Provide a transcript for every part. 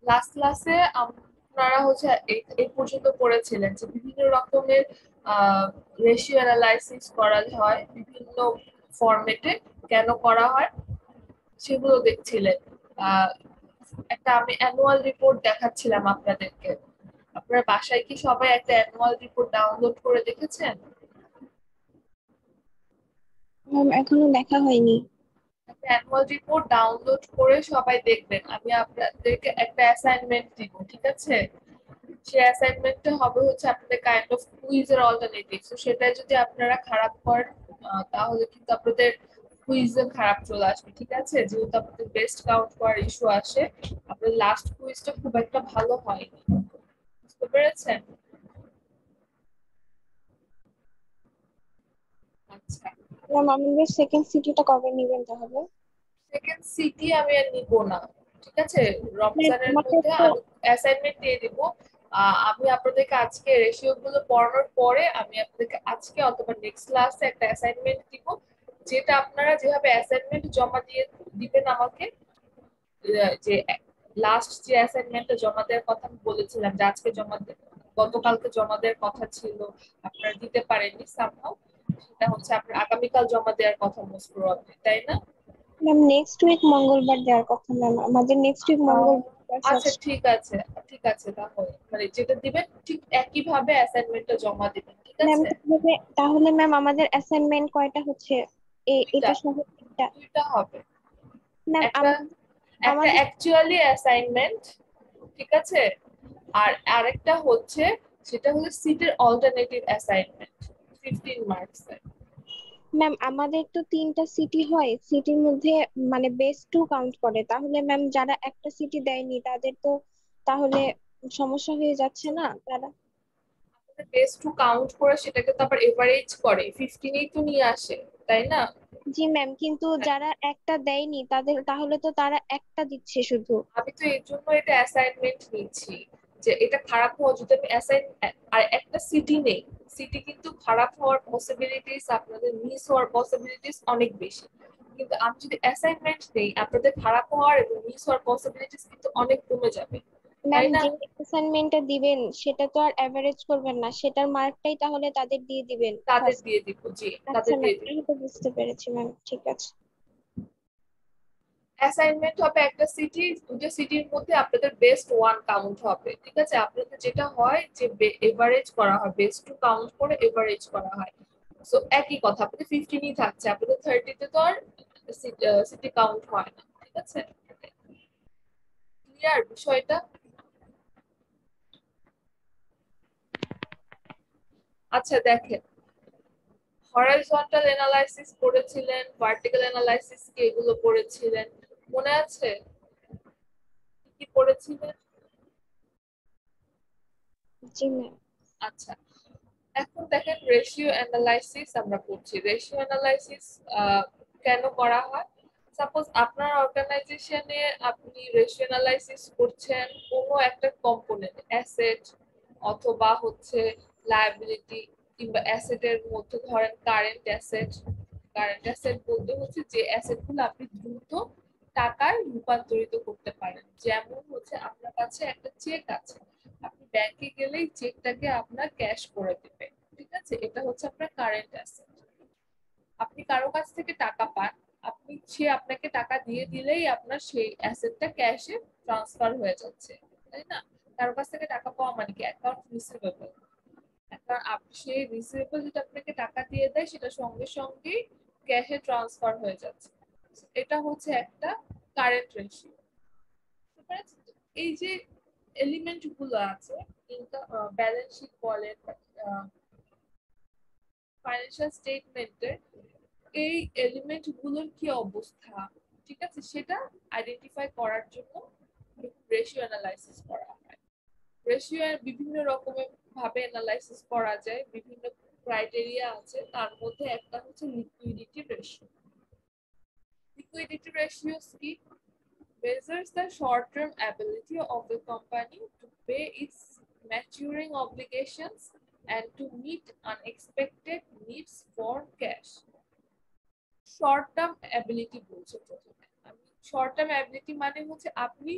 Last ক্লাসে আপনারা হচ্ছে এই পর্যন্ত পড়েছিলেন যে বিভিন্ন রকমের রেশিও অ্যানালাইসিস করা হয় বিভিন্ন ফরম্যাটে, কেন করা হয় সেগুলো দেখছিলেন। আহ, একটা আমি অ্যানুয়াল রিপোর্ট দেখাচ্ছিলাম আপনাদেরকে। আপনার বাসায় কি সবাই একটা অ্যানুয়াল রিপোর্ট ডাউনলোড করে দেখেছেন? ম্যাম এখনো দেখা হয়নি। একটা অ্যানুয়াল রিপোর্ট ডাউনলোড করে সবাই দেখবেন। আমি আপনাদেরকে একটা অ্যাসাইনমেন্ট দিব, ঠিক আছে? সেই অ্যাসাইনমেন্টটা হবে হচ্ছে আপনাদের কাইন্ড অফ কুইজের অল্টারনেটিভ। তো সেটা যদি আপনারা খারাপ করেন তাহলে কিন্তু আপনাদের কুইজে খারাপ চলে আসবে, ঠিক আছে? যেহেতু আপনাদের বেস্ট কাউন্ট করার ইস্যু আসে, আপনাদের লাস্ট কুইজটা খুব একটা ভালো হয়নি। বুঝতে পেরেছেন? আচ্ছা, ম্যাম আমাদের সেকেন্ড সিটিটা কবে নেবেন তাহলে? সেকেন্ড সিটি আমি আর নিব না, ঠিক আছে? ম্যাম রমজানের আমাদের মধ্যে তো আমি অ্যাসাইনমেন্ট দিয়ে দিব। আমি আপনাদেরকে আজকে রেশিও গুলো পড়ানোর পরে আমি আপনাদেরকে আজকে অথবা নেক্সট ক্লাসে একটা অ্যাসাইনমেন্ট দিব, যেটা আপনারা যেভাবে অ্যাসাইনমেন্ট জমা দিয়ে দিবেন আমাকে। যে লাস্ট যে অ্যাসাইনমেন্টটা জমা দেওয়ার কথা আমি বলেছিলাম যে আজকে গতকালকে জমা দেওয়ার কথা ছিল, আপনারা দিতে পারেননি সামহাও, সেটা হচ্ছে আপনার আগামীকাল জমা দেওয়ার কথা মোস্ট প্রবাবলি, তাই না? ম্যাম নেক্সট উইক মঙ্গলবার দেওয়ার কথা ম্যাম, আমাদের নেক্সট উইক আহ, মঙ্গলবার ক্লাস আচ্ছা, আছে। ঠিক আছে। ঠিক আছে, তাহলে মানে যেটা দিবেন ঠিক একই ভাবে অ্যাসাইনমেন্টটা জমা দিবেন, ঠিক ম্যাম আছে? তাহলে ম্যাম আমাদের অ্যাসাইনমেন্ট কয়টা হচ্ছে? দুইটা। এটা সহ একটা। দুইটা হবে। ম্যাম একটা একটা আমাদের অ্যাকচুয়ালি অ্যাসাইনমেন্ট, ঠিক আছে? আর আরেকটা হচ্ছে, সেটা হলো সিটের অল্টারনেটিভ অ্যাসাইনমেন্ট, 15 মার্কস এর। আমাদের তো তিনটা সিটি হয়, সিটির মধ্যে মানে বেস টু কাউন্ট করে, তাহলে ম্যাম যারা একটা সিটি দেয়নি তাদের তো তাহলে সমস্যা হয়ে যাচ্ছে না তারা? বেস টু কাউন্ট করে সেটাকে তো আবার এভারেজ করে 15এই তো নিয়ে আসে, তাই না? জি ম্যাম, কিন্তু যারা একটা দেয়নি তাদের তাহলে তো তারা একটা দিচ্ছে শুধু। আমি তো এর জন্য এটা অ্যাসাইনমেন্ট নিচ্ছি, যে এটা খারাপ হওয়া যদি আমি আর একটা সিটি নেই, সিটি কিন্তু খারাপ হওয়ার পসিবিলিটিস, আপনাদের মিস হওয়ার পসিবিলিটিস অনেক বেশি। কিন্তু আমি যদি অ্যাসাইনমেন্ট নেই, আপনাদের খারাপ হওয়ার এবং মিস হওয়ার পসিবিলিটিস কিন্তু অনেক কমে যাবে, ম্যাম তাই না? যে অ্যাসাইনমেন্টটা দিবেন সেটা তো আর এভারেজ করবেন না, সেটার মার্কটাই তাহলে তাদের দিয়ে দিবেন তাদের ফার্স্ট। দিয়ে দিব, জি, আচ্ছা তাদের ম্যাম, দিয়ে দিব। আমি তো বুঝতে পেরেছি ম্যাম, ঠিক আছে। অ্যাসাইনমেন্ট হবে একটা সিটি, দুটো সিটির মধ্যে আপনাদের বেস্ট ওয়ান কাউন্ট হবে, ঠিক আছে? আপনাদের যেটা হয় যে এভারেজ করা হয়, বেস্ট টু কাউন্ট করে এভারেজ করা হয়। সো একই কথা, আপনাদের 15ই থাকছে, আপনাদের 30তে তো আর সিটি কাউন্ট হয় না, ঠিক আছে? ক্লিয়ার বিষয়টা? আচ্ছা, দেখেন, হরাইজন্টাল অ্যানালাইসিস পড়েছিলেন, ভার্টিক্যাল অ্যানালাইসিস কি এগুলো পড়েছিলেন? মনে আছে কি কি পড়েছিলেন? জি ম্যাম। আচ্ছা, এখন দেখেন রেশিও অ্যানালাইসিস আমরা করছি। রেশিও অ্যানালাইসিস কেন করা হয়? সাপোজ আপনার অর্গানাইজেশনে আপনি রেশিও অ্যানালাইসিস করছেন কোনো একটা কম্পোনেন্ট, অ্যাসেট অথবা হচ্ছে লায়াবিলিটি, কিংবা অ্যাসেটের মধ্যে ধরেন কারেন্ট অ্যাসেট। কারেন্ট অ্যাসেট বলতে হচ্ছে যে অ্যাসেটগুলো আপনি দ্রুত টাকায় রূপান্তরিত করতে পারেন। যেমন হচ্ছে আপনার কাছে একটা চেক আছে, আপনি ব্যাংকে গেলেই চেকটাকে আপনার ক্যাশ করে দিবে, ঠিক আছে? এটা হচ্ছে আপনার কারেন্ট অ্যাসেট। আপনি কারো কাছ থেকে টাকা পান, সে আপনাকে টাকা দিয়ে দিলেই আপনার সেই অ্যাসেটটা ক্যাশে ট্রান্সফার হয়ে যাচ্ছে, তাই না? কারো কাছ থেকে টাকা পাওয়া মানে কি অ্যাকাউন্ট রিসিভেবল। এখন সেই রিসিভেবল যেটা আপনাকে টাকা দিয়ে দেয় সেটা সঙ্গে সঙ্গে ক্যাশে ট্রান্সফার হয়ে যাচ্ছে। এটা হচ্ছে একটা কারেন্ট রেশিও। এই যে এলিমেন্ট গুলো আছে, ইনকাম, ব্যালেন্স শিট বলেন, ফাইন্যান্সিয়াল স্টেটমেন্টে এই এলিমেন্ট গুলোর কি অবস্থা, ঠিক আছে, সেটা আইডেন্টিফাই করার জন্য রেশিও অ্যানালাইসিস করা হয়। রেশিও এর বিভিন্ন রকমের ভাবে অ্যানালাইসিস করা যায়, বিভিন্ন ক্রাইটেরিয়া আছে, তার মধ্যে একটা হচ্ছে লিকুইডিটি রেশিও। লিকুইডিটি রেশিওস কি? Measures the short-term ability of the company to pay its maturing obligations and to meet unexpected needs for cash. Short term ability বলছে প্রথমে। আমি শর্ট টার্ম অ্যাবিলিটি মানে হচ্ছে আপনি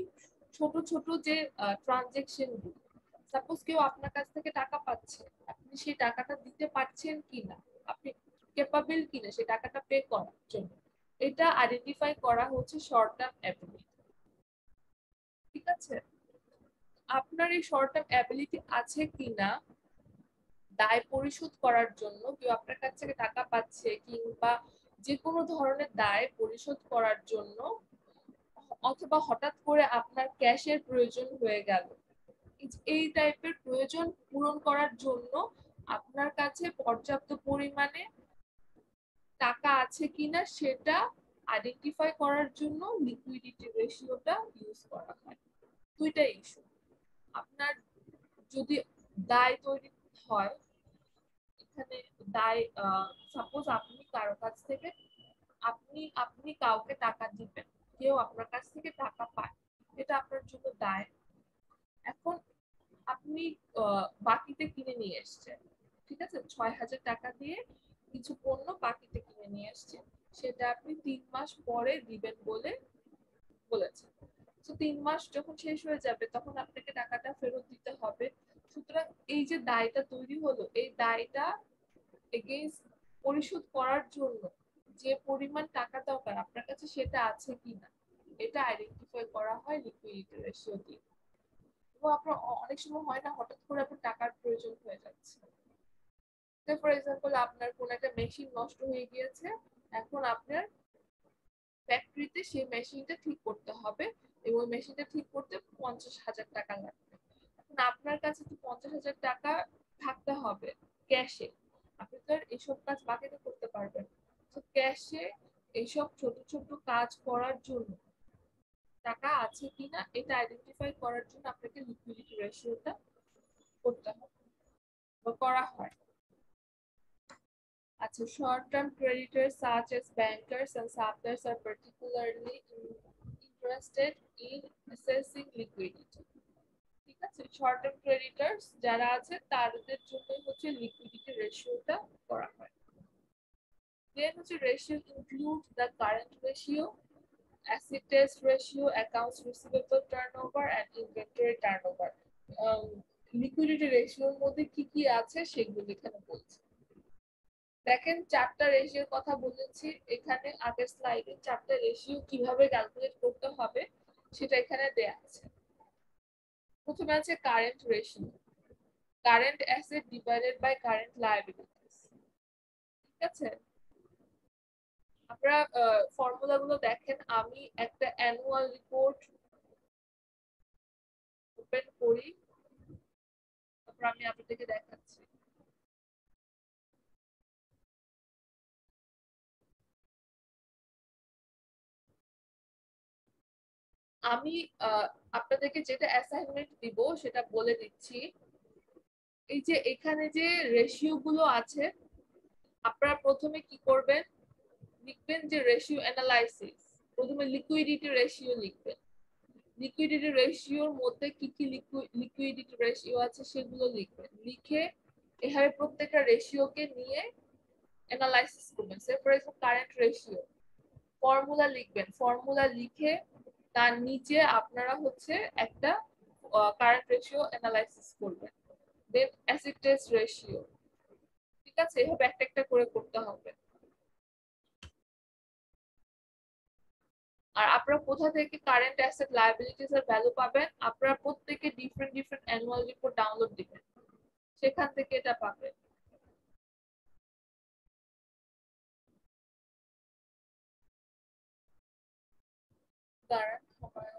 ছোট ছোট যে ট্রানজেকশন গুলো, সাপোজ কেউ আপনার কাছ থেকে টাকা পাচ্ছে, আপনি সেই টাকাটা দিতে পারছেন কিনা, আপনি ক্যাপাবল কিনা সেই টাকাটা পে করার জন্য, এটা আইডেন্টিফাই করা হচ্ছে শর্ট টার্ম অ্যাবিলিটি। ঠিক আছে, আপনার এই শর্ট টার্ম অ্যাবিলিটি আছে কিনা দায় পরিশোধ করার জন্য, কেউ আপনার কাছ থেকে টাকা পাচ্ছে কিংবা যে কোনো ধরনের দায় পরিশোধ করার জন্য, অথবা হঠাৎ করে আপনার ক্যাশের প্রয়োজন হয়ে গেল, এই টাইপের প্রয়োজন পূরণ করার জন্য আপনার কাছে পর্যাপ্ত পরিমাণে টাকা আছে কিনা সেটা আইডেন্টিফাই করার জন্য লিকুইডিটি রেশিওটা ইউজ করা হয়। দুইটা ইস্যু, আপনার যদি দায় তৈরি হয়, এখানে দায়, সাপোজ আপনি কারো কাছ থেকে, আপনি আপনি কাউকে টাকা দিবেন, কেউ আপনার কাছ থেকে টাকা পায়, এটা আপনার জন্য দায়। এখন আপনি বাকিতে কিনে নিয়ে এসছেন, ঠিক আছে, 6,000 টাকা দিয়ে কিছু পণ্য বাকিতে কিনে নিয়ে এসছেন, সেটা আপনি 3 মাস পরে দিবেন বলে বলেছেন। তো 3 মাস যখন শেষ হয়ে যাবে তখন আপনাকে টাকাটা ফেরত দিতে হবে। সুতরাং এই যে দায়টা তৈরি হলো, এই দায়টা এগেইনস্ট পরিশোধ করার জন্য যে পরিমাণ টাকা দরকার আপনার কাছে সেটা আছে কিনা, এটা আইডেন্টিফাই করা হয় লিকুইডিটি রেশিও দিয়ে। এবং আপনার অনেক সময় হয় না, হঠাৎ করে আপনার টাকার প্রয়োজন হয়ে যাচ্ছে, ফর এক্সাম্পল আপনার কোন একটা মেশিন নষ্ট হয়ে গিয়েছে, এখন আপনার ফ্যাক্টরিতে সেই মেশিনটা ঠিক করতে হবে এবং ওই মেশিনটা ঠিক করতে 50,000 টাকা লাগবে। এখন আপনার কাছে তো 50,000 টাকা থাকতে হবে ক্যাশে, আপনি তো আর এইসব কাজ বাকিতে করতে পারবেন, তো ক্যাশে এইসব ছোট ছোট কাজ করার জন্য টাকা আছে কিনা এটা আইডেন্টিফাই করার জন্য আপনাকে লিকুইডিটি রেশিওটা করতে হবে বা করা হয়। আচ্ছা, short term creditors such as bankers and suppliers are particularly interested in assessing liquidity. ঠিক আছে, শর্ট টার্ম ক্রেডিটর্স যারা আছে তাদের জন্য হচ্ছে লিকুইডিটি রেশিওটা করা হয়। দেন হচ্ছে ratio include the current ratio, asset test ratio, accounts receivable turnover and inventory turnover. Liquidity রেশিওর মধ্যে কি কি আছে সেগুলো এখানে বলছি। দেখেন 4টা রেশিওর কথা বলেছি এখানে, আগের স্লাইডে 4টা রেশিও কিভাবে ক্যালকুলেট করতে হবে সেটা এখানে দেয়া আছে। প্রথমে আছে current ratio, current asset divided by current liabilities. ঠিক আছে, আপনারা ফর্মুলা গুলো দেখেন, আমি একটা অ্যানুয়াল রিপোর্ট ওপেন করি, তারপর আমি আপনাদেরকে দেখাচ্ছি। আমি আপনাদেরকে যেটা অ্যাসাইনমেন্ট দিব সেটা বলে দিচ্ছি। এই যে এখানে যে রেশিও গুলো আছে, আপনারা প্রথমে কি করবেন, লিখবেন যে রেশিও অ্যানালাইসিস, প্রথমে লিকুইডিটি রেশিও লিখবেন, লিকুইডিটি রেশিওর মধ্যে কি কি লিকুইডিটি রেশিও আছে সেগুলো লিখবেন, লিখে এভাবে প্রত্যেকটা রেশিওকে নিয়ে অ্যানালাইসিস করবেন। For example current ratio, formula লিখবেন, ফর্মুলা লিখে তার নিচে আপনারা হচ্ছে একটা কারেন্ট রেশিও অ্যানালাইসিস করবেন। দেন অ্যাসেট টেস্ট রেশিও, ঠিক আছে, এভাবে একটা একটা করে করতে হবে। আর আপনারা কোথা থেকে কারেন্ট অ্যাসেট লায়াবিলিটিস এর ভ্যালু পাবেন, আপনারা প্রত্যেকে different different annual report download দিবেন, সেখান থেকে এটা পাবেন। দাঁড়ান, সময়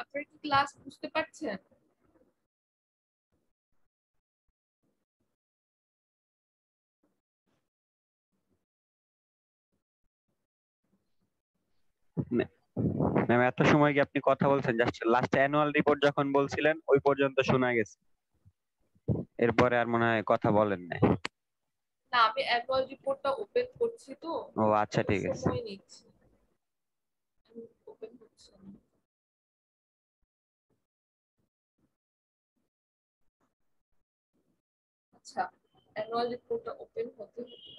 আপনারা কি ক্লাস বুঝতে পারছেন? ম্যাম এত সময় কি আপনি কথা বলছেন? জাস্ট লাস্ট অ্যানুয়াল রিপোর্ট যখন বলছিলেন ওই পর্যন্ত শোনা গেছে, এরপরে আর মনে হয় কথা বলেন নাই। না, আমি অ্যানুয়াল রিপোর্টটা ওপেন করছি তো, ও আচ্ছা, একটু ঠিক আছে। সময় নিচ্ছি। ওপেন হচ্ছে না। আচ্ছা, অ্যানুয়াল রিপোর্টটা ওপেন হতে হতে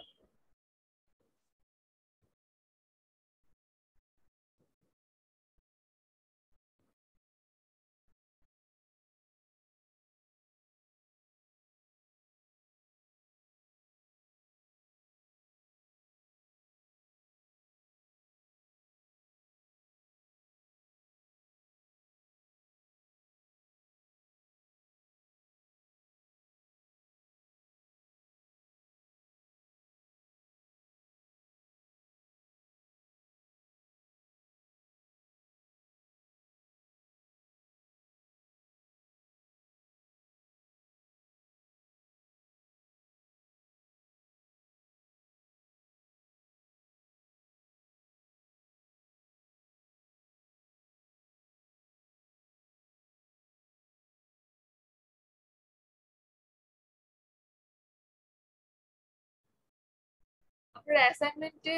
আপনার অ্যাসাইনমেন্টে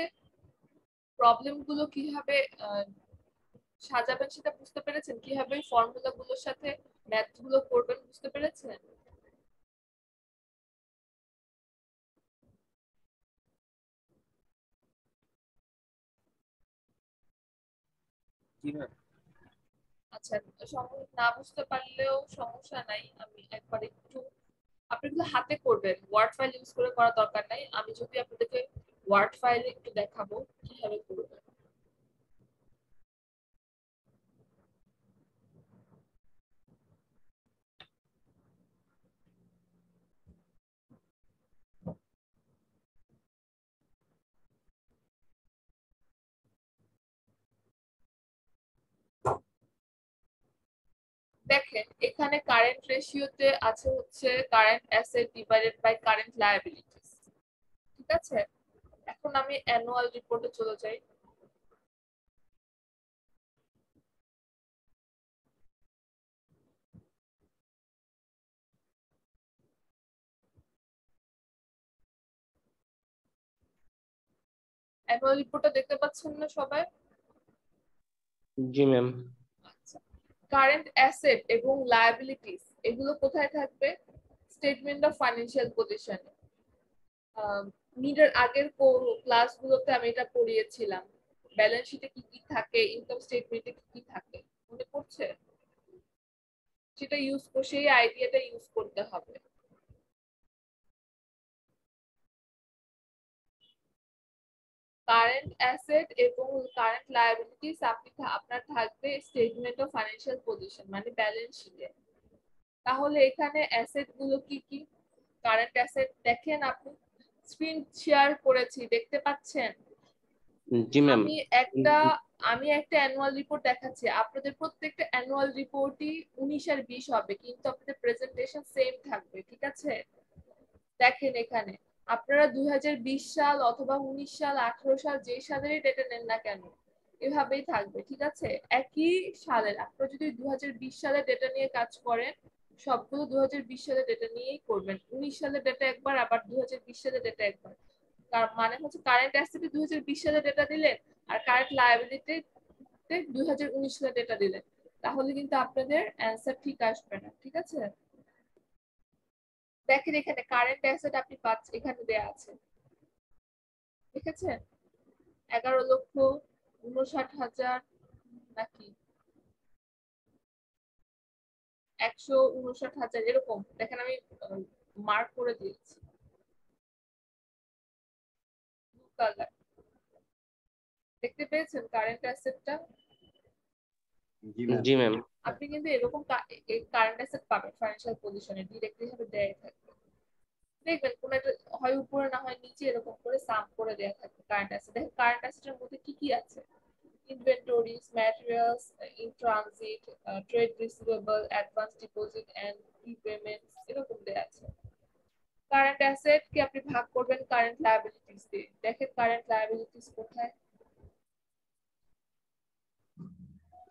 প্রবলেম গুলো কিভাবে সাজাবেন সেটা বুঝতে পেরেছেন? কিভাবে ফর্মুলা গুলোর সাথে ম্যাথ গুলো করবেন বুঝতে পেরেছেন? আচ্ছা, না বুঝতে পারলেও সমস্যা নাই, আমি একবার একটু আপনি এগুলো হাতে করবেন, ওয়ার্ড ফাইল ইউজ করে করার দরকার নাই। আমি যদি আপনাদেরকে ওয়ার্ড ফাইলে একটু দেখাবো কিভাবে করবেন। দেখেন, এখানে কারেন্ট রেশিওতে আছে হচ্ছে current asset divided by current liabilities. ঠিক আছে, এখন আমি অ্যানুয়াল রিপোর্টে চলে যাই। অ্যানুয়াল রিপোর্টটা দেখতে পাচ্ছেন না সবাই? জি ম্যাম। আচ্ছা, কারেন্ট অ্যাসেট এবং লায়াবিলিটিস এগুলো কোথায় থাকবে? Statement of financial position. মিডের আগের ক্লাসগুলোতে আমি এটা পড়িয়েছিলাম, ব্যালেন্স শিটে কি কি থাকে, ইনকাম স্টেটমেন্টে কি কি থাকে, মনে পড়ছে? সেটা ইউজ করে সেই আইডিয়াটা ইউজ করতে হবে। কারেন্ট অ্যাসেট এবং কারেন্ট লায়াবিলিটিস আপনার থাকবে স্টেটমেন্ট অফ ফাইন্যান্সিয়াল পজিশন মানে ব্যালেন্স শিটে। তাহলে এখানে অ্যাসেট গুলো কি কি? কারেন্ট অ্যাসেট দেখেন, আপনি স্ক্রিন শেয়ার করেছি, দেখতে পাচ্ছেন? জি ম্যাম। আমি একটা অ্যানুয়াল রিপোর্ট দেখাচ্ছি, আপনাদের প্রত্যেকটা অ্যানুয়াল রিপোর্টই 19 আর 20 হবে, কিন্তু আপনাদের প্রেজেন্টেশন সেম থাকবে। ঠিক আছে, দেখেন এখানে আপনারা 2020 সাল অথবা 19 সাল, 18 সাল, যে সালেরই ডেটা নেন না কেন এভাবেই থাকবে। ঠিক আছে, একই সালের। আপনারা যদি 2020 সালের ডেটা নিয়ে কাজ করেন, সবগুলো 2020 সালের ডেটা নিয়েই করবেন। 19 সালের ডেটা একবার, আবার 2020 সালের ডেটা একবার। তার মানে হচ্ছে কারেন্ট অ্যাসেটে 2020 সালের ডেটা দিলেন, আর কারেন্ট লায়াবিলিটিতে 2019 সালের ডেটা দিলেন, তাহলে কিন্তু আপনাদের অ্যান্সার ঠিক আসবে না। ঠিক আছে, দেখেন এখানে কারেন্ট অ্যাসেট আপনি পাচ্ছেন, এখানে দেয়া আছে, দেখেছেন? 11,59,000 নাকি 159,000 এরকম, দেখেন আমি মার্ক করে দিয়েছি ব্লু কালার। দেখতে পেয়েছেন কারেন্ট অ্যাসেটটা? জি ম্যাম। আপনি কিন্তু এরকম কারেন্ট অ্যাসেট পাবেন ফাইন্যান্সিয়াল পজিশনে, ডিরেক্টলি ভাবে দেয়া থাকবে। দেখবেন কোন একটা হয় উপরে না হয় নিচে এরকম করে সাম করে দেয়া থাকবে কারেন্ট অ্যাসেট। দেখেন কারেন্ট অ্যাসেটের মধ্যে কি কি আছে, inventories, materials in transit, trade receivable, advance deposit and prepayments এরকম দেয়া আছে। কারেন্ট অ্যাসেট কে আপনি ভাগ করবেন কারেন্ট লায়াবিলিটিস দিয়ে। দেখেন কারেন্ট লায়াবিলিটিস কোথায়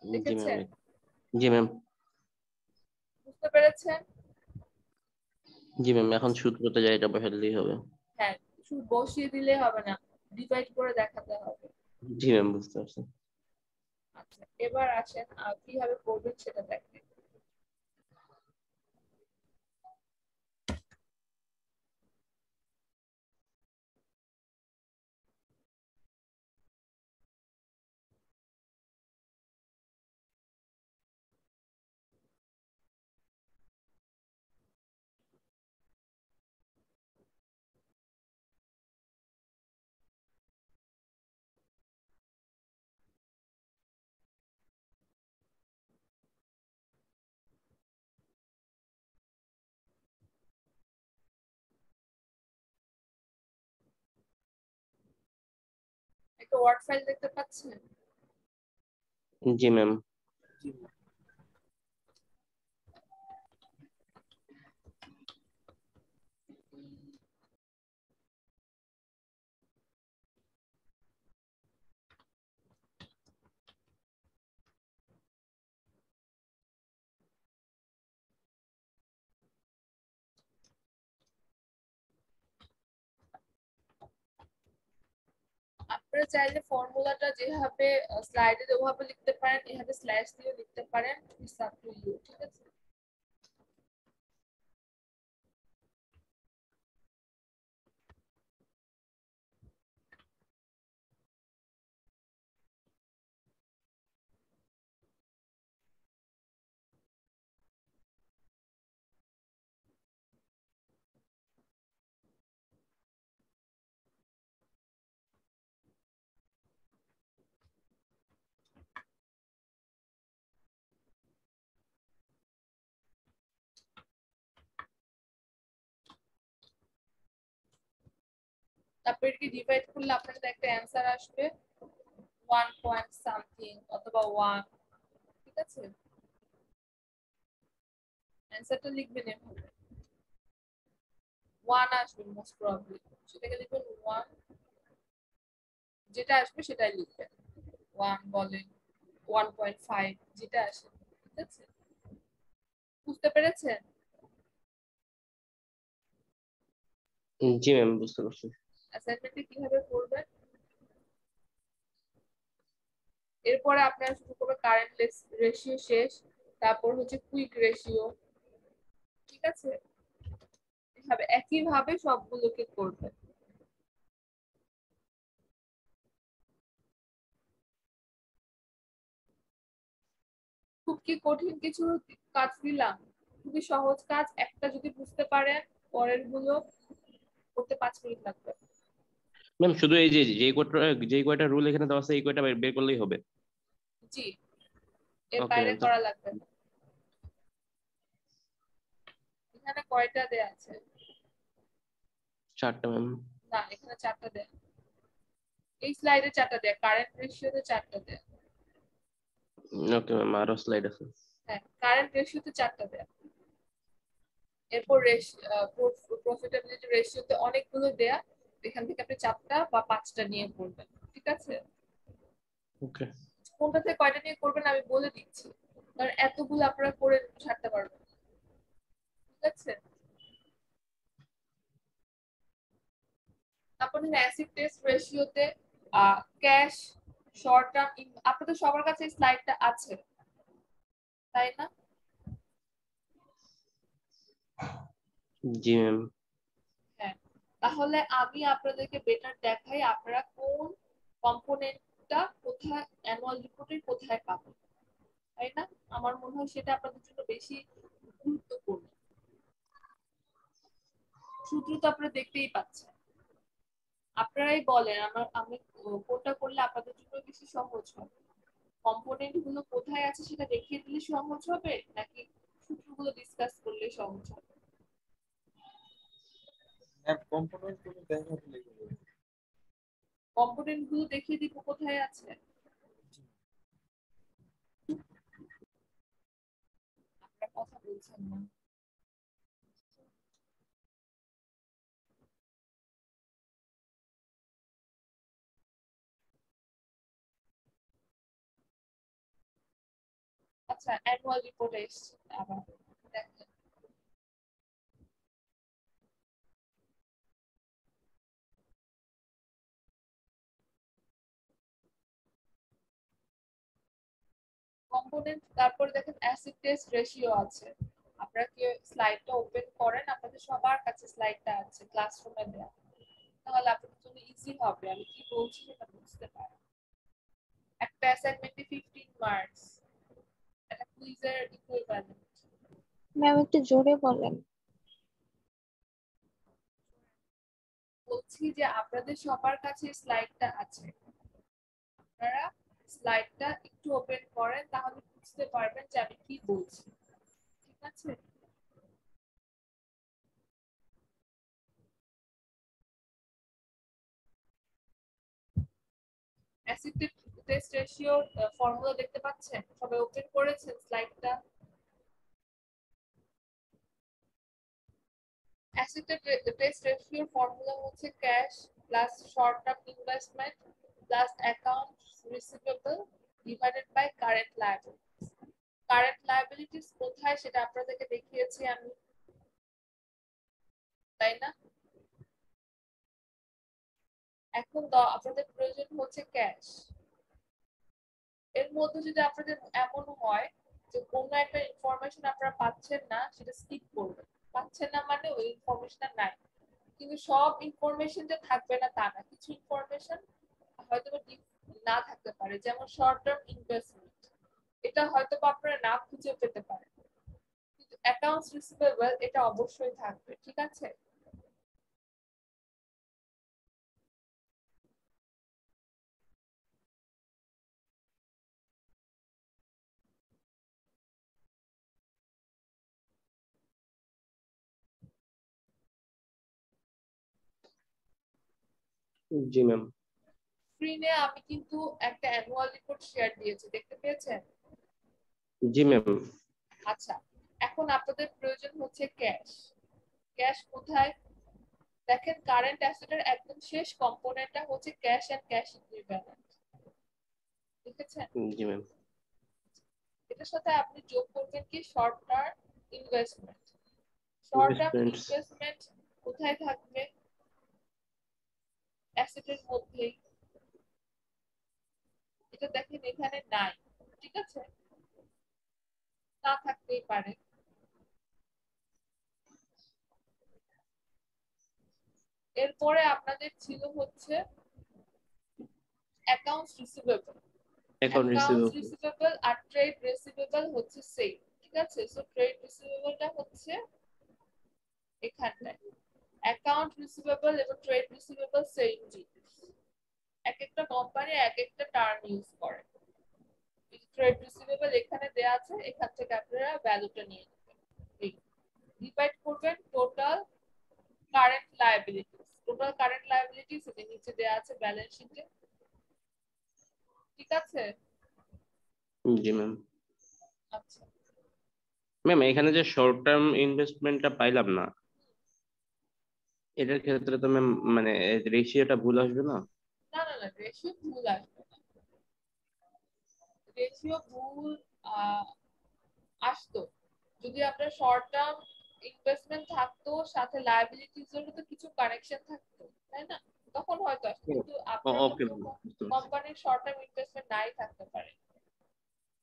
জি দেখেছেন? ম্যাম, জি ম্যাম, বুঝতে পেরেছেন? জি ম্যাম, এখন সূত্রতে যা এটা বসাতে দিলেই হবে। হ্যাঁ, শুধু বসিয়ে দিলে হবে না, ডিভাইড করে দেখাতে হবে। জি ম্যাম, বুঝতে পারছি। আচ্ছা, এবার আসেন কিভাবে করবেন সেটা দেখেন। একটা ওয়ার্ড ফাইল দেখতে পাচ্ছেন? জি ম্যাম, আপনারা চাইলে ফর্মুলাটা যেভাবে স্লাইডে ওভাবে লিখতে পারেন, এভাবে স্ল্যাশ দিয়ে লিখতে পারেন, ইটস আপ টু ইউ, ঠিক আছে? তারপর এটাকে ডিভাইড করলে আপনার কাছে একটা অ্যান্সার আসবে 1 পয়েন্ট সামথিং অথবা 1, ঠিক আছে? অ্যান্সারটা লিখবেন এভাবে 1 আসবে মোস্ট প্রবাবলি, সেটাকে লিখবেন 1, যেটা আসবে সেটাই লিখবেন। 1 বলেন 1.5 যেটা আসে, ঠিক আছে? বুঝতে পেরেছেন? জি ম্যাম, বুঝতে পারছি। অ্যাসাইনমেন্টে কিভাবে করবেন? এরপরে আপনারা শুরু করবেন কারেন্ট রেশিও শেষ, তারপর হচ্ছে কুইক রেশিও, ঠিক আছে? এভাবে একইভাবে সবগুলোকে করবেন। খুব কি কঠিন কিছু কাজ দিলাম? খুবই সহজ কাজ, একটা যদি বুঝতে পারেন পরের গুলো করতে 5 মিনিট লাগবে। ম্যাম, শুধু এই যে যেই কয়টা রুল এখানে দেওয়া আছে এই কয়টা বের করলেই হবে। জি, এর ওকে বাইরে ম্যাম, করা লাগবে না। এখানে কয়টা দেয়া আছে? 4টা ম্যাম। না, এখানে 4টা দেয়া। এই স্লাইডে 4টা দেয়া, কারেন্ট রেশিওতে 4টা দেয়া। ওকে ম্যাম, আরো স্লাইড আছে। হ্যাঁ, কারেন্ট রেশিওতে 4টা দেয়া। এরপর প্রফিটেবিলিটি রেশিওতে অনেকগুলো দেয়া, এখান থেকে আপনি 4টা বা 5টা নিয়ে করবেন, ঠিক আছে? ওকে, কোনটা থেকে কয়টা নিয়ে করবেন আমি বলে দিচ্ছি, কারণ এতগুলো আপনারা করে ছাড়তে পারবেন না, ঠিক আছে? তারপর অ্যাসিড টেস্ট রেশিওতে ক্যাশ, শর্ট টার্ম, আপনাদের সবার কাছে এই স্লাইডটা আছে, তাই না? জি ম্যাম। হ্যাঁ, তাহলে আমি আপনাদেরকে বেটার দেখাই আপনারা কোন কম্পোনেন্টটা কোথায় অ্যানুয়াল রিপোর্টের কোথায় পাবেন, তাই না? আমার মনে হয় সেটা আপনাদের জন্য বেশি গুরুত্বপূর্ণ। সূত্র তো আপনারা দেখতেই পাচ্ছেন, আপনারাই বলেন আমি কোনটা করলে আপনাদের জন্য বেশি সহজ হবে। কম্পোনেন্ট গুলো কোথায় আছে সেটা দেখিয়ে দিলে সহজ হবে, নাকি সূত্রগুলো ডিসকাস করলে সহজ হবে? কম্পোনেন্ট গুলো দেখিয়ে দিব কোথায় আছে। পাচ্ছেন না। আচ্ছা, অ্যানুয়াল রিপোর্ট এসছে আবার দেখেন। কম্পোনেন্ট, তারপর দেখেন অ্যাসিড টেস্ট রেশিও আছে। আপনারা কি স্লাইডটা ওপেন করেন? আপনাদের সবার কাছে স্লাইডটা আছে ক্লাসরুমে দেওয়া, তাহলে আপনাদের জন্য ইজি হবে, আমি কি বলছি সেটা বুঝতে পারেন। একটা অ্যাসাইনমেন্টে 15 মার্কস, একটা কুইজের ইকুইভ্যালেন্ট। ম্যাম একটু জোরে বলেন। বলছি যে আপনাদের সবার কাছে স্লাইডটা আছে, আপনারা স্লাইডটা একটু ওপেন করেন, তাহলে বুঝতে পারবেন যে আমি কি বলছি। ঠিক আছে? অ্যাসিড টেস্ট রেশিওর ফর্মুলা দেখতে পাচ্ছেন? সবাই ওপেন করেছেন স্লাইডটা? অ্যাসিড টেস্ট রেশিওর ফর্মুলা হচ্ছে cash plus short term investment plus account receivable divided by current liabilities. Current liabilities কোথায় সেটা আপনাদেরকে দেখিয়েছি আমি, তাই না? এখন আপনাদের প্রয়োজন হচ্ছে ক্যাশ। এর মধ্যে যদি আপনাদের এমন হয় যে কোনো একটা ইনফরমেশন আপনারা পাচ্ছেন না, সেটা স্কিপ করবেন। পাচ্ছেন না মানে ওই ইনফরমেশনটা নাই, কিন্তু সব ইনফরমেশন যে থাকবে না তা না, কিছু ইনফরমেশন হয়তো না থাকতে পারে। যেমন শর্ট টার্ম ইনভেস্টমেন্ট, এটা হয়তো আপনারা না খুঁজে পেতে পারেন, কিন্তু অ্যাকাউন্টস রিসিভেবল এটা অবশ্যই থাকবে। ঠিক আছে? জি ম্যাম। স্ক্রিনে আমি কিন্তু একটা অ্যানুয়াল রিপোর্ট শেয়ার দিয়েছি, দেখতে পেয়েছেন? জি ম্যাম। আচ্ছা, এখন আপনাদের প্রয়োজন হচ্ছে ক্যাশ। ক্যাশ কোথায়? দেখেন কারেন্ট অ্যাসেটের একদম শেষ কম্পোনেন্টটা হচ্ছে ক্যাশ এন্ড ক্যাশ ইকুইভ্যালেন্ট। দেখেছেন? জি ম্যাম। এটার সাথে আপনি যোগ করবেন কি short term investment. Short term investments. Investment কোথায় থাকবে? অ্যাসেটের মধ্যেই। এটা দেখেন এখানে নাই, ঠিক আছে? না থাকতেই পারে। এরপরে আপনাদের ছিল হচ্ছে accounts receivable. Account accounts receivable. Receivable আর ট্রেড রিসিভেবল হচ্ছে সেম, ঠিক আছে? সো ট্রেড রিসিভেবলটা হচ্ছে এখানটায়। অ্যাকাউন্ট রিসিভেবল এবং ট্রেড রিসিভেবল সেম জিনিস, এক একটা কোম্পানি এক একটা টার্ম ইউজ করে। ট্রেড রিসিভেবল এখানে দেয়া আছে, এখান থেকে আপনারা ভ্যালুটা নিয়ে নেবেন। ডিভাইড করবেন total current liabilities. Total current liabilities এর নিচে দেয়া আছে ব্যালেন্স শিটে। ঠিক আছে? জি ম্যাম। আচ্ছা, ম্যাম এখানে যে শর্ট টার্ম ইনভেস্টমেন্টটা পাইলাম না, এটার ক্ষেত্রে তো ম্যাম মানে রেশিওটা ভুল আসবে না? না না না, রেশিও ভুল আসবে না। রেশিও ভুল আসতো যদি আপনার শর্ট টার্ম ইনভেস্টমেন্ট থাকতো, সাথে লায়াবিলিটিস এর তো কিছু কানেকশন থাকতো, তাই না? তখন হয়তো আসতো, কিন্তু আপনার ওকে হয়তো ম্যাম, বুঝতে পারছি। কোম্পানির শর্ট টার্ম ইনভেস্টমেন্ট নাই থাকতে পারে।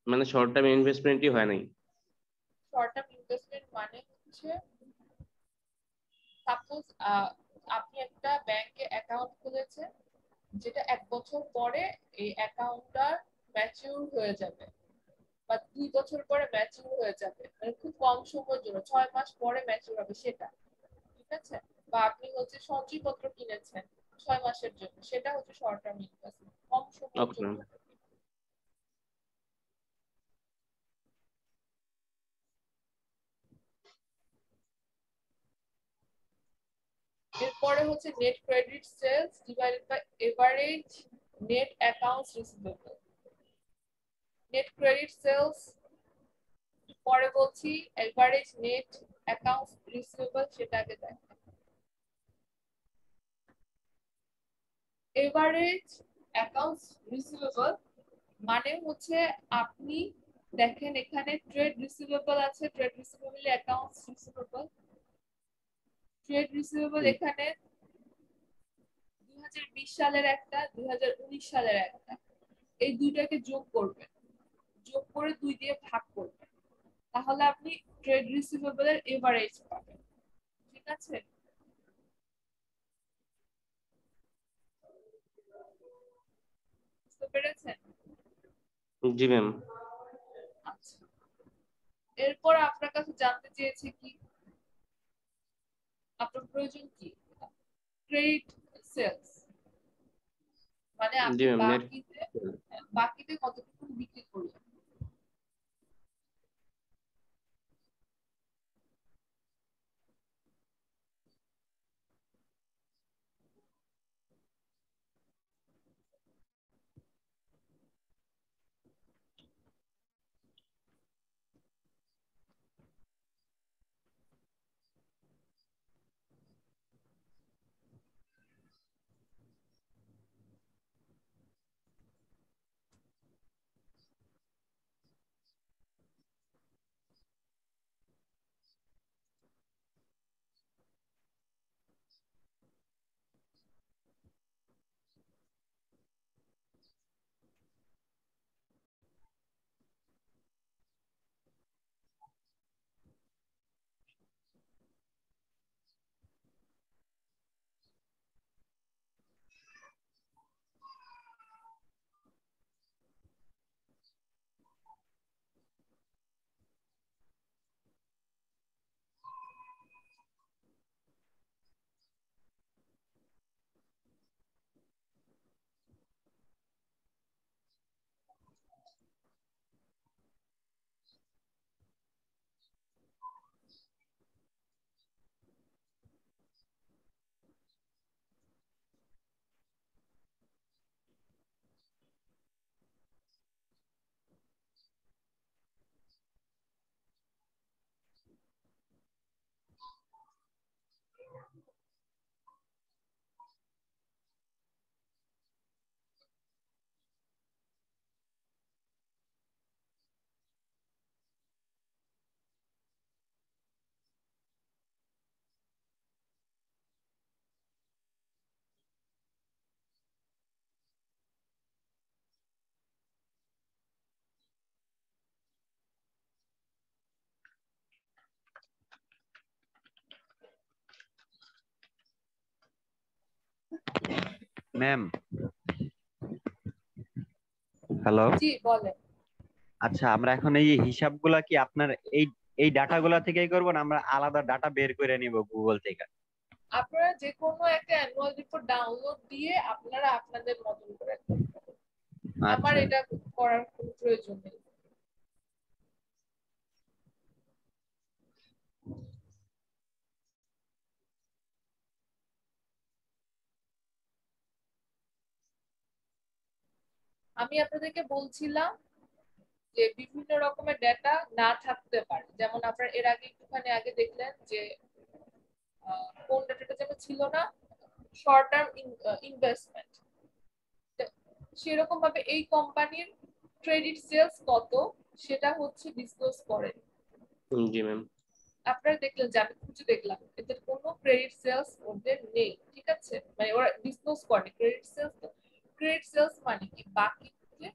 মানে শর্ট টার্ম ইনভেস্টমেন্টই হয় নাই। শর্ট টার্ম ইনভেস্টমেন্ট মানে হচ্ছে সাপোজ আপনি একটা ব্যাংকে অ্যাকাউন্ট খুলেছেন, যেটা 1 বছর পরে এই অ্যাকাউন্টটা ম্যাচিউর হয়ে যাবে, বা 2 বছর পরে ম্যাচিউর হয়ে যাবে, মানে খুব কম সময়ের জন্য 6 মাস পরে ম্যাচিউর হবে সেটা। ঠিক আছে? বা আপনি হচ্ছে সঞ্চয়পত্র কিনেছেন 6 মাসের জন্য, সেটা হচ্ছে শর্ট টার্ম ইনভেস্টমেন্ট, কম সময়ের ওকে জন্য। ম্যাম। এরপরে হচ্ছে net credit sales divided by average net accounts receivable. Net credit sales পরে বলছি এভারেজ নেট অ্যাকাউন্টস রিসিভেবল সেটা আগে দেখেন। এভারেজ অ্যাকাউন্টস রিসিভেবল মানে হচ্ছে আপনি দেখেন এখানে ট্রেড রিসিভেবল আছে, trade receivable accounts receivable, trade receivable এখানে 2020 সালের একটা 2019 সালের একটা, এই দুইটাকে যোগ করবেন, যোগ করে 2 দিয়ে ভাগ করবেন, তাহলে আপনি ট্রেড রিসিভেবল এর এভারেজ পাবেন। ঠিক আছে, বুঝতে পেরেছেন? জি ম্যাম। আচ্ছা, এরপর আপনার কাছে জানতে চেয়েছি কি আপনার প্রয়োজন কি, ক্রেডিট সেলস মানে জি আপনি ম্যাম, নেট। বাকিতে কতটুকু বিক্রি করলেন। Ma'am hello. জি বলেন। আচ্ছা, আমরা এখন এই হিসাবগুলা কি আপনার এই এই ডাটাগুলা থেকেই করবো, না আমরা আলাদা ডাটা বের করে নিব গুগল থেকে? আপনারা যে কোনো একটা অ্যানুয়াল রিপোর্ট ডাউনলোড দিয়ে আপনারা আপনাদের মতন করে করবেন, আমার আচ্ছা এটা করার কোনো প্রয়োজন নেই। আমি আপনাদেরকে বলছিলাম যে বিভিন্ন রকমের ডেটা না থাকতে পারে, যেমন আপনার এর আগে একটুখানি আগে দেখলেন যে কোন ডেটাটা যেন ছিল না, শর্ট টার্ম ইনভেস্টমেন্ট, সেরকম ভাবে এই কোম্পানির ক্রেডিট সেলস কত সেটা হচ্ছে ডিসক্লোজ করে। জি ম্যাম। আপনারা দেখলেন যে আমি খুঁজে দেখলাম এদের কোনো ক্রেডিট সেলস ওদের নেই, ঠিক আছে, মানে ওরা ডিসক্লোজ করে ক্রেডিট সেলস। ক্রেডিট সেলস মানে কি, বাকি যে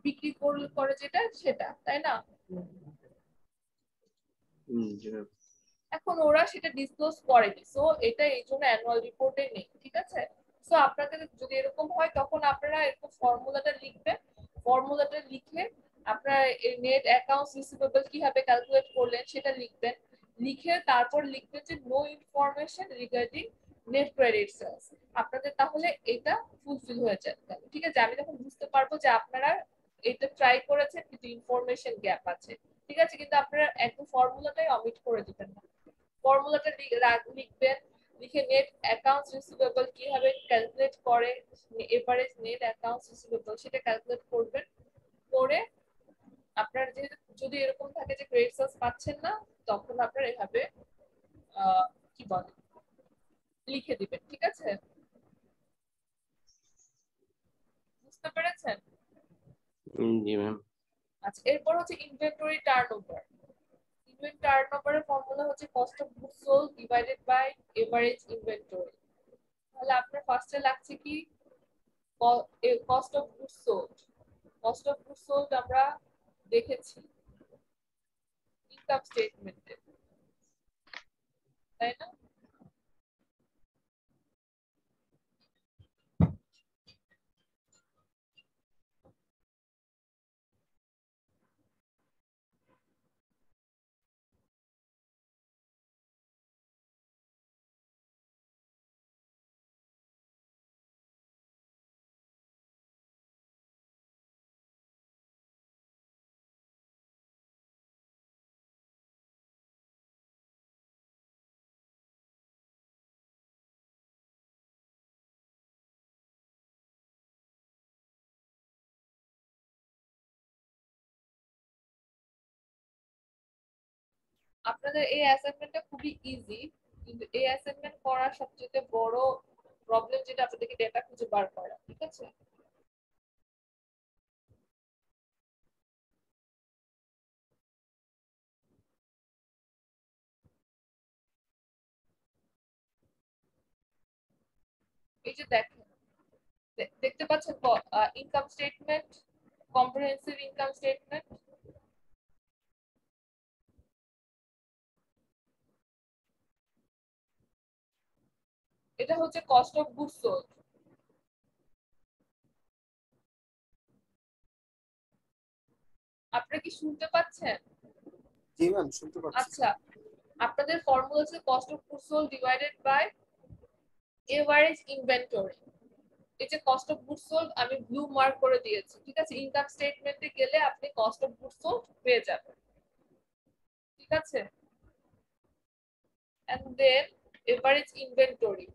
বিক্রি করে যেটা সেটা, তাই না? জি ম্যাম। এখন ওরা সেটা ডিসক্লোজ করেনি, সো এটা এই জন্য অ্যানুয়াল রিপোর্টে নেই, ঠিক আছে। সো আপনাদের যদি এরকম হয় তখন আপনারা এরকম ফর্মুলাটা লিখবেন, ফর্মুলাটা লিখে আপনারা এই নেট অ্যাকাউন্টস রিসিভেবল কিভাবে ক্যালকুলেট করলেন সেটা লিখবেন, লিখে তারপর লিখবেন যে no information regarding net credit sales. আপনাদের তাহলে এটা ফুলফিল হয়ে যাবে, ঠিক আছে। আমি তখন বুঝতে পারবো যে আপনারা এটা ট্রাই করেছেন কিন্তু ইনফরমেশন গ্যাপ আছে, ঠিক আছে। কিন্তু আপনারা একদম ফর্মুলাটাই অমিট করে দিবেন না, ফর্মুলাটা লিখবেন, লিখে নেট অ্যাকাউন্টস রিসিভেবল কিভাবে ক্যালকুলেট করে, এভারেজ নেট অ্যাকাউন্টস রিসিভেবল সেটা ক্যালকুলেট করবেন, করে আপনার যেহেতু যদি এরকম থাকে যে ক্রেডিট সেলস পাচ্ছেন না, তখন আপনারা এভাবে কি বলে লিখে দিবেন। ঠিক আছে, বুঝতে পেরেছেন? জি ম্যাম। আচ্ছা, এরপর হচ্ছে ইনভেন্টরি টার্নওভার। ইনভেন্টরি টার্নওভারের ফর্মুলা হচ্ছে cost of goods sold divided by average inventory. তাহলে আপনার ফার্স্টে লাগছে কি cost of goods sold. Cost of goods sold আমরা দেখেছি ইনকাম স্টেটমেন্টে, তাই না? আপনাদের এই অ্যাসাইনমেন্টটা খুবই ইজি, কিন্তু এই অ্যাসাইনমেন্ট করার সবচেয়ে বড় প্রবলেম যেটা আপনাদেরকে ডেটা খুঁজে বার করা। ঠিক আছে, এই যে দেখেন, দেখতে পাচ্ছেন income statement, comprehensive income statement. এটা হচ্ছে কস্ট অফ গুডস সোল্ড। আপনারা কি শুনতে পাচ্ছেন? জি ম্যাম, শুনতে পাচ্ছি। আচ্ছা, আপনাদের ফর্মুলা হচ্ছে cost of goods sold divided by average inventory. এই যে কস্ট অফ গুডস সোল্ড আমি ব্লু মার্ক করে দিয়েছি। ঠিক আছে, ইনকাম স্টেটমেন্টে গেলে আপনি কস্ট অফ গুডস সোল্ড পেয়ে যাবেন। ঠিক আছে, and then average inventory।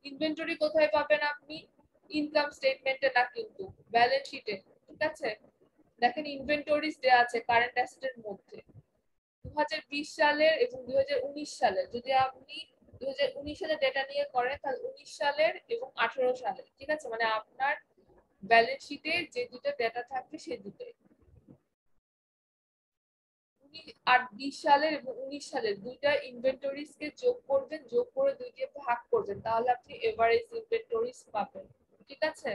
Inventory কোথায় পাবেন আপনি? ইনকাম স্টেটমেন্টে না, কিন্তু ব্যালেন্স শিটে। ঠিক আছে, দেখেন ইনভেন্টরিজ দেয়া আছে কারেন্ট অ্যাসেটের মধ্যে 2020 সালের এবং 2019 সালের। যদি আপনি 2019 সালের ডেটা নিয়ে করেন তাহলে 19 সালের এবং 18 সালের। ঠিক আছে, মানে আপনার ব্যালেন্স শিটে যে দুটো ডেটা থাকবে সেই দুটোই। 20 সালের এবং 19 সালের দুইটা ইনভেন্টরিজ কে যোগ করবেন, যোগ করে দুই দিয়ে ভাগ করবেন, তাহলে আপনি এভারেজ ইনভেন্টরিজ পাবেন। ঠিক আছে,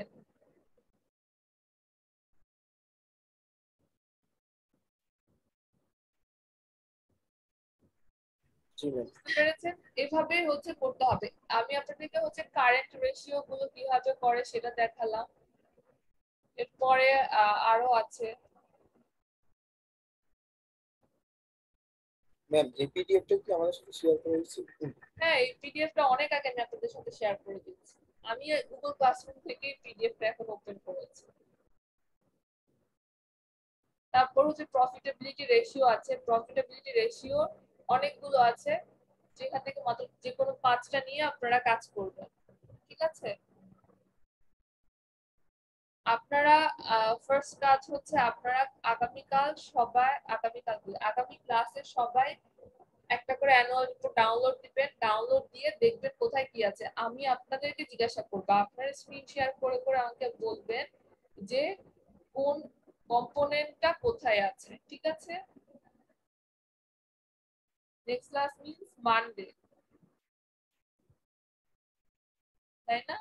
জি ম্যাম। বুঝতে পেরেছেন? এভাবে হচ্ছে করতে হবে। আমি আপনাদেরকে হচ্ছে কারেন্ট রেশিও গুলো কিভাবে করে সেটা দেখালাম। এরপরে আরো আছে। ম্যাম, এই পিডিএফটা কি আমাদের সাথে শেয়ার করে দিচ্ছেন? হ্যাঁ, এই পিডিএফটা অনেক আগে আমি আপনাদের সাথে শেয়ার করে দিচ্ছি। আমি গুগল ক্লাসরুম থেকে পিডিএফটা এখন ওপেন করেছি। তারপর হচ্ছে প্রফিটেবিলিটি রেশিও আছে। প্রফিটেবিলিটি রেশিও অনেকগুলো আছে, যেখান থেকে মাত্র যে কোনো 5টা নিয়ে আপনারা কাজ করবেন। ঠিক আছে, আপনারা ফার্স্ট কাজ হচ্ছে আপনারা আগামী ক্লাসে সবাই একটা করে অ্যানুয়াল রিপোর্ট ডাউনলোড দিবেন। ডাউনলোড দিয়ে দেখবেন কোথায় কি আছে। আমি আপনাদেরকে জিজ্ঞাসা করবো, আপনারা স্ক্রিন শেয়ার করে করে আমাকে বলবেন যে কোন কম্পোনেন্টটা কোথায় আছে। ঠিক আছে, নেক্সট ক্লাস মিন্স মানডে, তাই না?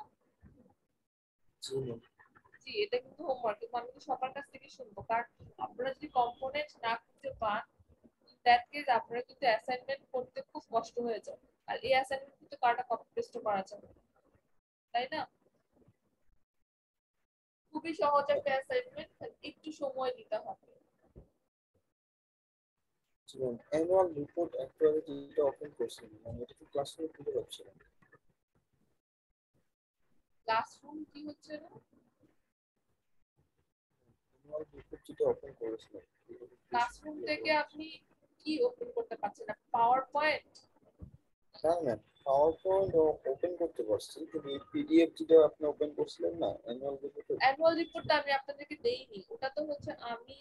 জি ম্যাম। জি, এটা কিন্তু হোমওয়ার্ক, কিন্তু আমি তো সবার কাছ থেকে শুনবো। কারণ আপনারা যদি কম্পোনেন্ট না খুঁজে পান, দ্যাট কেস আপনারা কিন্তু অ্যাসাইনমেন্ট করতে খুব কষ্ট হয়ে যাবে। আর এই অ্যাসাইনমেন্ট কিন্তু কারোটা কপি পেস্ট করা যাবে না, তাই না? খুবই সহজ একটা অ্যাসাইনমেন্ট, একটু সময় দিতে হবে। জি ম্যাম, অ্যানুয়াল রিপোর্ট অ্যাক্টিভিটিটা ওপেন করছেন, মানে এটা কি ক্লাসরুমে খুঁজে পাচ্ছি না। ক্লাসরুম কি হচ্ছে না? অ্যানুয়াল রিপোর্ট যেটা ওপেন করেছিলাম, ক্লাসরুম থেকে আপনি কি ওপেন করতে পারছেন না? Power point? হ্যাঁ ম্যাম, পাওয়ার পয়েন্ট ওপেন করতে পারছি, কিন্তু এই পিডিএফ যেটা আপনি ওপেন করছিলেন না অ্যানুয়াল রিপোর্ট, অ্যানুয়াল রিপোর্টটা আমি আপনাদেরকে দেইনি, ওটা তো হচ্ছে আমি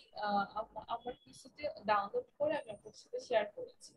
আমার পিসিতে ডাউনলোড করে আমি আপনার সাথে শেয়ার করেছি।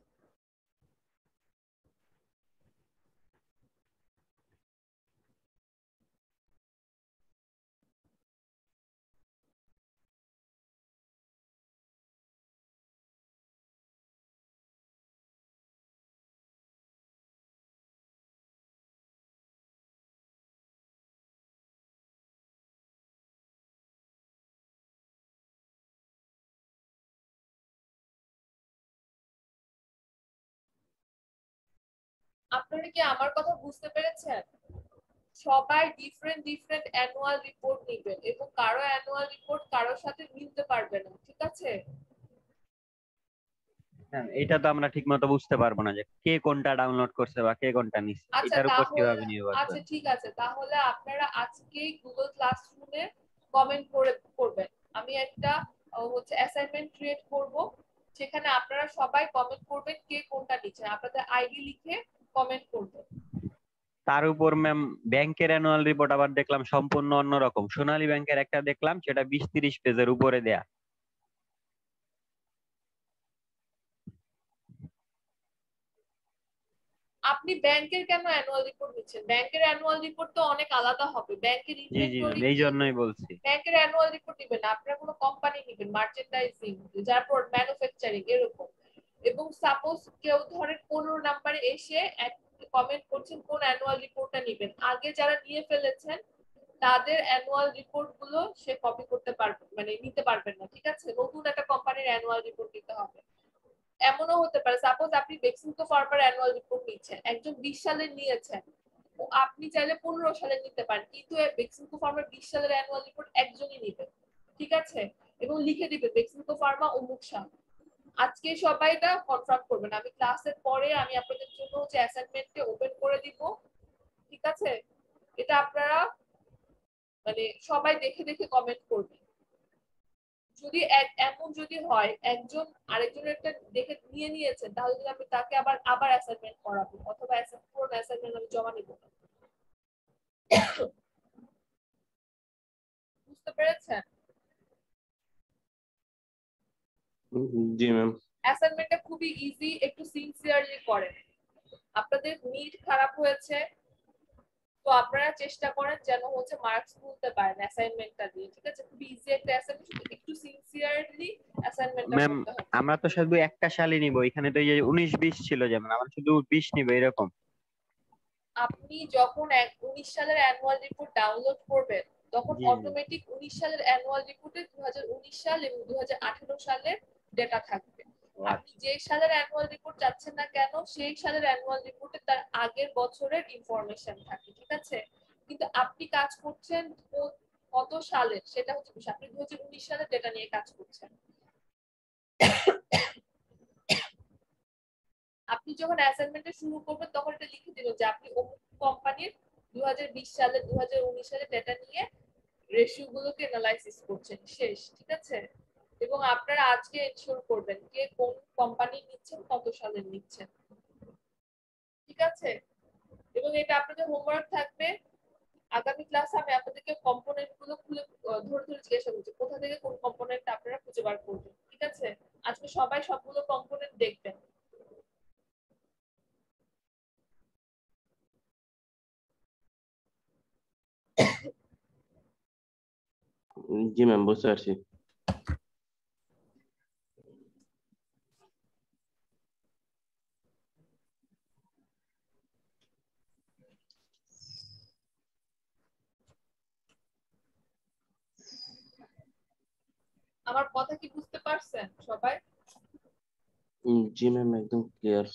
আপনারা কি আমার কথা বুঝতে পেরেছেন? সবাই ডিফারেন্ট ডিফারেন্ট অ্যানুয়াল রিপোর্ট নেবেন এবং কারো অ্যানুয়াল রিপোর্ট কারোর সাথে মিলতে পারবে না, ঠিক আছে? হ্যাঁ, এটা তো আমরা ঠিক মতো বুঝতে পারবো না যে কে কোনটা ডাউনলোড করছে বা কে কোনটা নিচ্ছে, আচ্ছা এটার উপর তাহলে, কিভাবে নির্ভর আচ্ছা করে। ঠিক আছে, তাহলে আপনারা আজকেই গুগল ক্লাসরুমে কমেন্ট করে করবেন। আমি একটা হচ্ছে অ্যাসাইনমেন্ট ক্রিয়েট করব, সেখানে আপনারা সবাই কমেন্ট করবেন কে কোনটা নিচ্ছেন, আপনাদের আইডি লিখে কমেন্ট করবেন। তার উপর ম্যাম ব্যাংকের অ্যানুয়াল রিপোর্ট আবার দেখলাম সম্পূর্ণ অন্যরকম। সোনালী ব্যাংকের একটা দেখলাম সেটা 20-30 পেজের উপরে দেয়া। আপনি ব্যাংকের কেন অ্যানুয়াল রিপোর্ট নিচ্ছেন? ব্যাংকের অ্যানুয়াল রিপোর্ট তো অনেক আলাদা হবে। ব্যাংকের জি জি ম্যাম, ইনভেন্টরি এই কি, জন্যই বলছি। ব্যাংকের অ্যানুয়াল রিপোর্ট নেবেন না, আপনারা কোনো কোম্পানি নেবেন, মার্চেন্ডাইজিং, তারপর ম্যানুফ্যাকচারিং এরকম। এবং সাপোজ কেউ ধরেন 15 নাম্বারে এসে কমেন্ট করছেন কোন অ্যানুয়াল রিপোর্টটা নেবেন, আগে যারা নিয়ে ফেলেছেন তাদের অ্যানুয়াল রিপোর্ট গুলো সে কপি করতে পারবে, মানে নিতে পারবেন না, ঠিক আছে? নতুন একটা কোম্পানির অ্যানুয়াল রিপোর্ট নিতে হবে। এমনও হতে পারে সাপোজ আপনি বেক্সিমকো ফার্মার অ্যানুয়াল রিপোর্ট নিচ্ছেন, একজন 20 সালের নিয়েছেন, ও আপনি চাইলে 15 সালের নিতে পারেন, কিন্তু বেক্সিমকো ফার্মার 20 সালের অ্যানুয়াল রিপোর্ট একজনই নেবে, ঠিক আছে? এবং লিখে দিবে বেক্সিমকো ফার্মা অমুক সাল। আজকে সবাই এটা কনফার্ম করবেন, আমি ক্লাসের পরে আমি আপনাদের জন্য হচ্ছে অ্যাসাইনমেন্টে ওপেন করে দিব, ঠিক আছে? এটা আপনারা মানে সবাই দেখে দেখে কমেন্ট করবেন। যদি এমন যদি হয় একজন আরেকজনের একটা দেখে নিয়ে নিয়েছেন, তাহলে কিন্তু আমি তাকে আবার আবার অ্যাসাইনমেন্ট করাবো, অথবা পুরো অ্যাসাইনমেন্ট আমি জমা নিব না। বুঝতে পেরেছেন? জি ম্যাম। অ্যাসাইনমেন্টটা খুবই ইজি, একটু সিনসিয়ারলি করেন। আপনাদের নিট খারাপ হয়েছে, তো আপনারা চেষ্টা করেন যেন হচ্ছে মার্কস তুলতে পারেন অ্যাসাইনমেন্টটা দিয়ে, ঠিক আছে? খুবই ইজি একটা অ্যাসাইনমেন্ট, একটু সিনসিয়ারলি অ্যাসাইনমেন্টটা ম্যাম করতে হবে। আমরা তো শুধু একটা সালই নিব, এখানে তো এই যে 19-20 ছিল, যেমন আমরা শুধু 20 নিব এরকম। আপনি যখন 19 সালের অ্যানুয়াল রিপোর্ট ডাউনলোড করবেন, তখন জি জি। অটোমেটিক 19 সালের অ্যানুয়াল রিপোর্টে 2019 সাল এবং 2018 সালের ডেটা থাকবে। ও আপনি আচ্ছা। যে সালের অ্যানুয়াল রিপোর্ট চাচ্ছেন না কেন, সেই সালের অ্যানুয়াল রিপোর্টে তার আগের বছরের ইনফরমেশন থাকে, ঠিক আছে? কিন্তু আপনি কাজ করছেন কত সালের সেটা হচ্ছে বিষয়। আপনি 2019 সালের ডেটা নিয়ে কাজ করছেন। আপনি যখন অ্যাসাইনমেন্টে শুরু করবেন তখন এটা লিখে দিবেন যে আপনি অমুক কোম্পানির 2020 সালে 2019 সালে ডেটা নিয়ে রেশিও গুলোকে অ্যানালাইসিস করছেন, শেষ, ঠিক আছে? এবং আপনারা আজকে এনশিওর করবেন কে কোন কোম্পানি নিচ্ছেন, কত সালের নিচ্ছেন, ঠিক আছে? এবং এটা আপনাদের হোমওয়ার্ক থাকবে। আগামী ক্লাসে আমি আপনাদেরকে কম্পোনেন্ট গুলো খুলে ধরে ধরে জিজ্ঞাসা করছি কোথা থেকে কোন কম্পোনেন্ট আপনারা খুঁজে বার করবেন, ঠিক আছে? আজকে সবাই সবগুলো কম্পোনেন্ট দেখবেন। জি ম্যাম, বুঝতে পারছি। আমার কথা কি বুঝতে পারছেন সবাই? জি ম্যাম, একদম ক্লিয়ার।